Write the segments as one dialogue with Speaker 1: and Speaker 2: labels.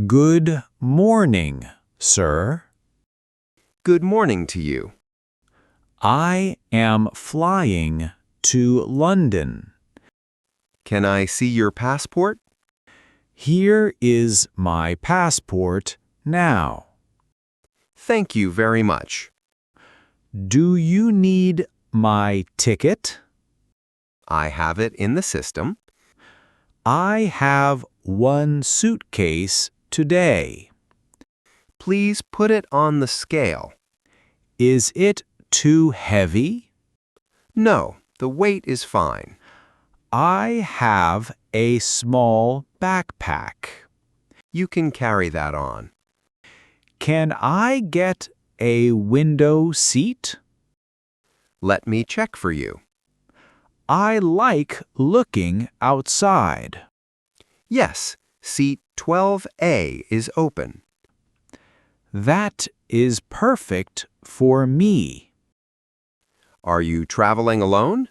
Speaker 1: Good morning, sir.
Speaker 2: Good morning to you.
Speaker 1: I am flying to London.
Speaker 2: Can I see your passport?
Speaker 1: Here is my passport now.
Speaker 2: Thank you very much.
Speaker 1: Do you need my ticket?
Speaker 2: I have it in the system.
Speaker 1: I have one suitcase today.
Speaker 2: Please put it on the scale.
Speaker 1: Is it too heavy?
Speaker 2: No, the weight is fine.
Speaker 1: I have a small backpack.
Speaker 2: You can carry that on.
Speaker 1: Can I get a window seat?
Speaker 2: Let me check for you.
Speaker 1: I like looking outside.
Speaker 2: Yes, seat 12A is open.
Speaker 1: That is perfect for me.
Speaker 2: Are you traveling alone?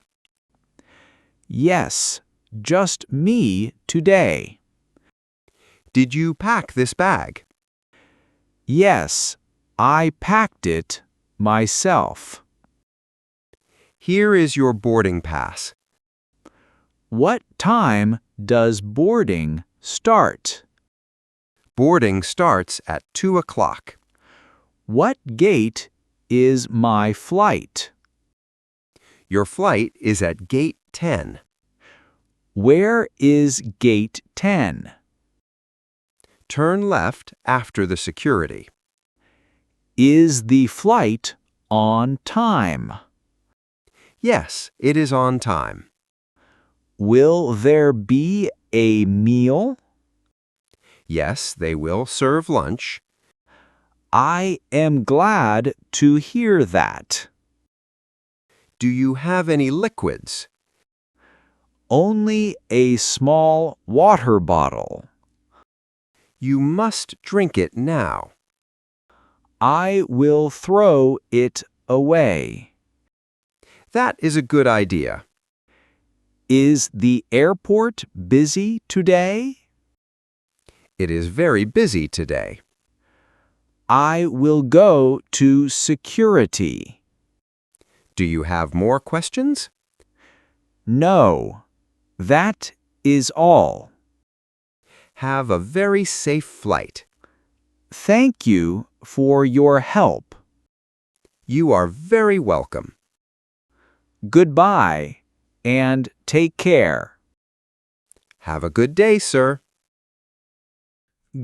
Speaker 1: Yes, just me today.
Speaker 2: Did you pack this bag?
Speaker 1: Yes, I packed it myself.
Speaker 2: Here is your boarding pass.
Speaker 1: What time does boarding start?
Speaker 2: Boarding starts at 2 o'clock.
Speaker 1: What gate is my flight?
Speaker 2: Your flight is at gate 10.
Speaker 1: Where is gate 10?
Speaker 2: Turn left after the security.
Speaker 1: Is the flight on time?
Speaker 2: Yes, it is on time.
Speaker 1: Will there be a meal?
Speaker 2: Yes, they will serve lunch.
Speaker 1: I am glad to hear that.
Speaker 2: Do you have any liquids?
Speaker 1: Only a small water bottle.
Speaker 2: You must drink it now.
Speaker 1: I will throw it away.
Speaker 2: That is a good idea.
Speaker 1: Is the airport busy today?
Speaker 2: It is very busy today.
Speaker 1: I will go to security.
Speaker 2: Do you have more questions?
Speaker 1: No, that is all.
Speaker 2: Have a very safe flight.
Speaker 1: Thank you for your help.
Speaker 2: You are very welcome.
Speaker 1: Goodbye, and take care.
Speaker 2: Have a good day, sir.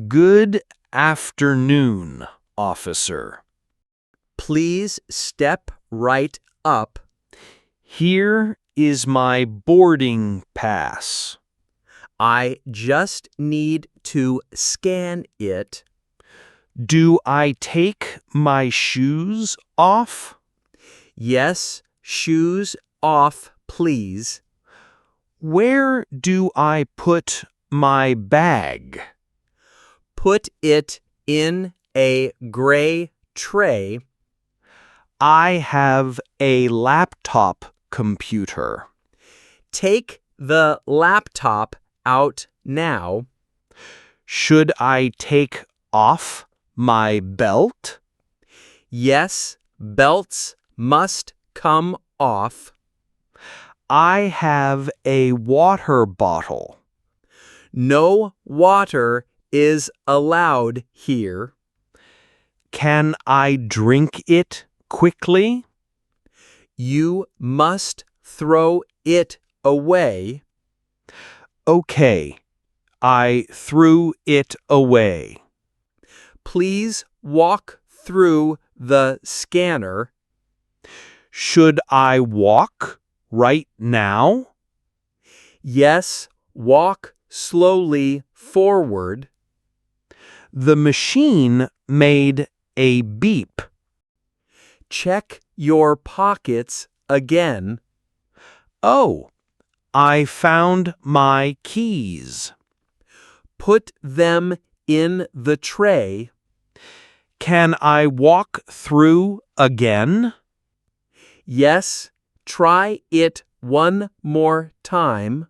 Speaker 3: Good afternoon, officer. Please step right up. Here is my boarding pass. I just need to scan it. Do I take my shoes off? Yes, shoes off, please. Where do I put my bag? Put it in a gray tray. I have a laptop computer. Take the laptop out now. Should I take off my belt? Yes, belts must come off. I have a water bottle. No water is allowed here. Can I drink it quickly? You must throw it away. Okay, I threw it away. Please walk through the scanner. Should I walk right now? Yes, walk slowly forward. The machine made a beep. Check your pockets again. Oh, I found my keys. Put them in the tray. Can I walk through again? Yes, try it one more time.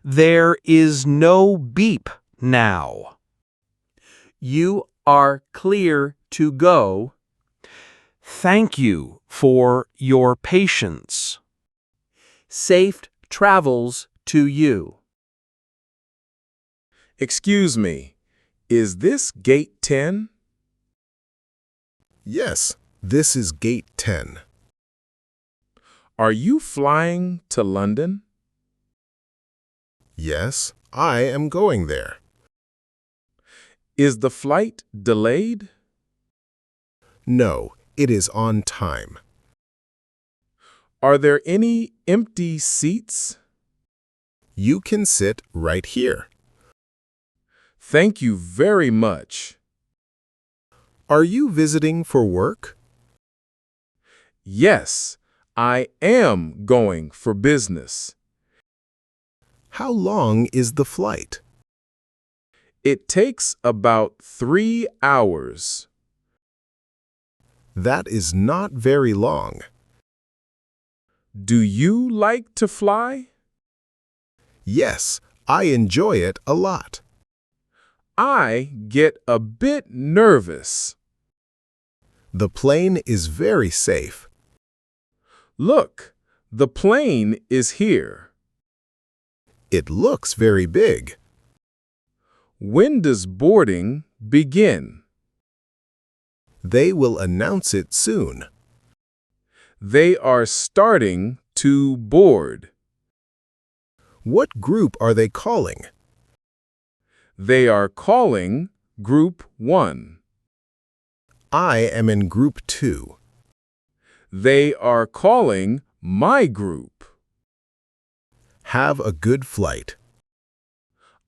Speaker 3: There is no beep now. You are clear to go. Thank you for your patience. Safe travels to you.
Speaker 4: Excuse me, is this gate 10?
Speaker 5: Yes, this is gate 10.
Speaker 4: Are you flying to London?
Speaker 5: Yes, I am going there.
Speaker 4: Is the flight delayed?
Speaker 5: No, it is on time.
Speaker 4: Are there any empty seats?
Speaker 5: You can sit right here.
Speaker 4: Thank you very much.
Speaker 5: Are you visiting for work?
Speaker 4: Yes, I am going for business.
Speaker 5: How long is the flight?
Speaker 4: It takes about 3 hours.
Speaker 5: That is not very long.
Speaker 4: Do you like to fly?
Speaker 5: Yes, I enjoy it a lot.
Speaker 4: I get a bit nervous.
Speaker 5: The plane is very safe.
Speaker 4: Look, the plane is here.
Speaker 5: It looks very big.
Speaker 4: When does boarding begin?
Speaker 5: They will announce it soon.
Speaker 4: They are starting to board.
Speaker 5: What group are they calling?
Speaker 4: They are calling Group 1.
Speaker 5: I am in group 2.
Speaker 4: They are calling my group.
Speaker 5: Have a good flight.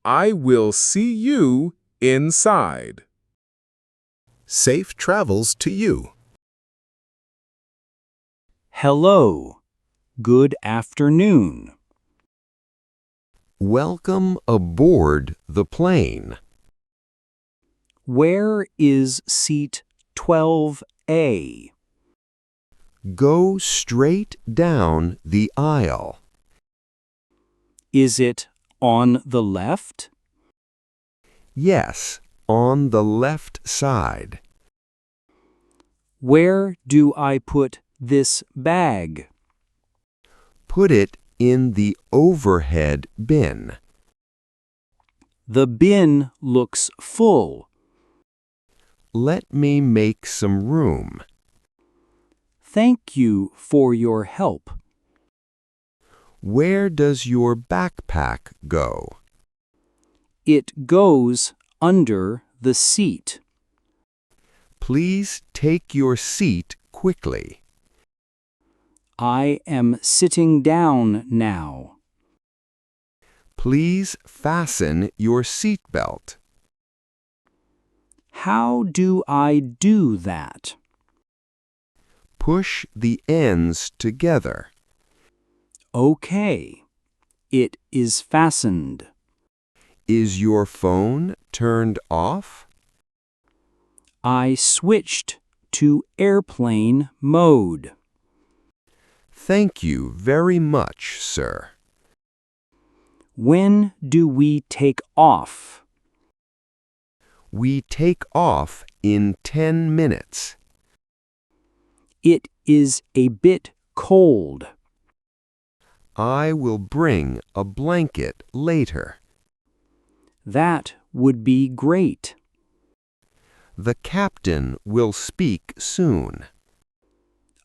Speaker 4: I will see you inside.
Speaker 5: Safe travels to you.
Speaker 1: Hello. Good afternoon.
Speaker 2: Welcome aboard the plane.
Speaker 1: Where is seat 12A?
Speaker 2: Go straight down the aisle.
Speaker 1: Is it on the left?
Speaker 2: Yes, on the left side.
Speaker 1: Where do I put this bag?
Speaker 2: Put it in the overhead bin.
Speaker 1: The bin looks full.
Speaker 2: Let me make some room.
Speaker 1: Thank you for your help.
Speaker 2: Where does your backpack go?
Speaker 1: It goes under the seat.
Speaker 2: Please take your seat quickly.
Speaker 1: I am sitting down now.
Speaker 2: Please fasten your seatbelt.
Speaker 1: How do I do that?
Speaker 2: Push the ends together.
Speaker 1: Okay. It is fastened.
Speaker 2: Is your phone turned off?
Speaker 1: I switched to airplane mode.
Speaker 2: Thank you very much, sir.
Speaker 1: When do we take off?
Speaker 2: We take off in 10 minutes.
Speaker 1: It is a bit cold.
Speaker 2: I will bring a blanket later.
Speaker 1: That would be great.
Speaker 2: The captain will speak soon.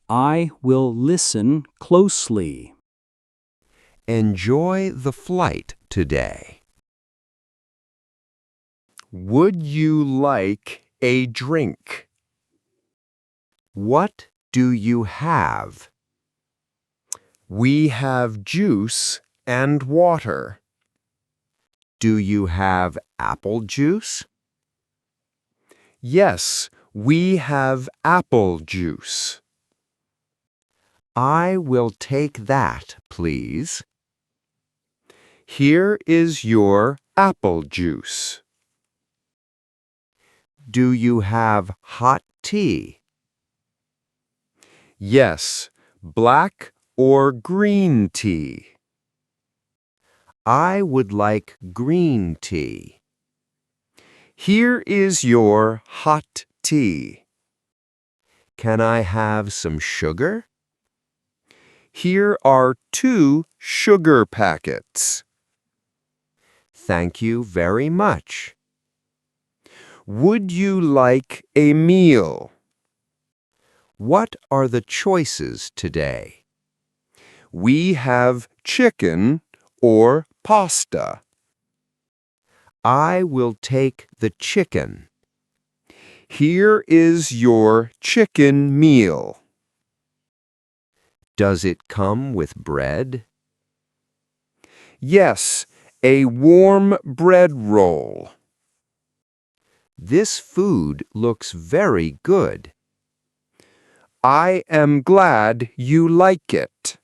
Speaker 1: I will listen closely.
Speaker 2: Enjoy the flight today. Would you like a drink? What do you have? We have juice and water. Do you have apple juice? Yes, we have apple juice. I will take that, please. Here is your apple juice. Do you have hot tea? Yes, black or green tea. I would like green tea. Here is your hot tea. Can I have some sugar? Here are 2 sugar packets. Thank you very much. Would you like a meal? What are the choices today? We have chicken or pasta. I will take the chicken. Here is your chicken meal. Does it come with bread? Yes, a warm bread roll. This food looks very good. I am glad you like it.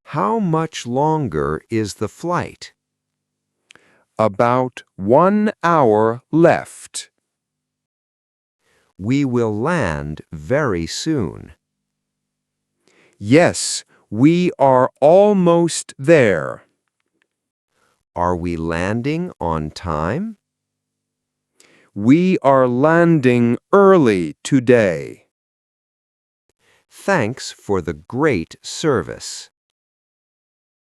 Speaker 2: How much longer is the flight? About 1 hour left. We will land very soon. Yes, we are almost there. Are we landing on time? We are landing early today. Thanks for the great service.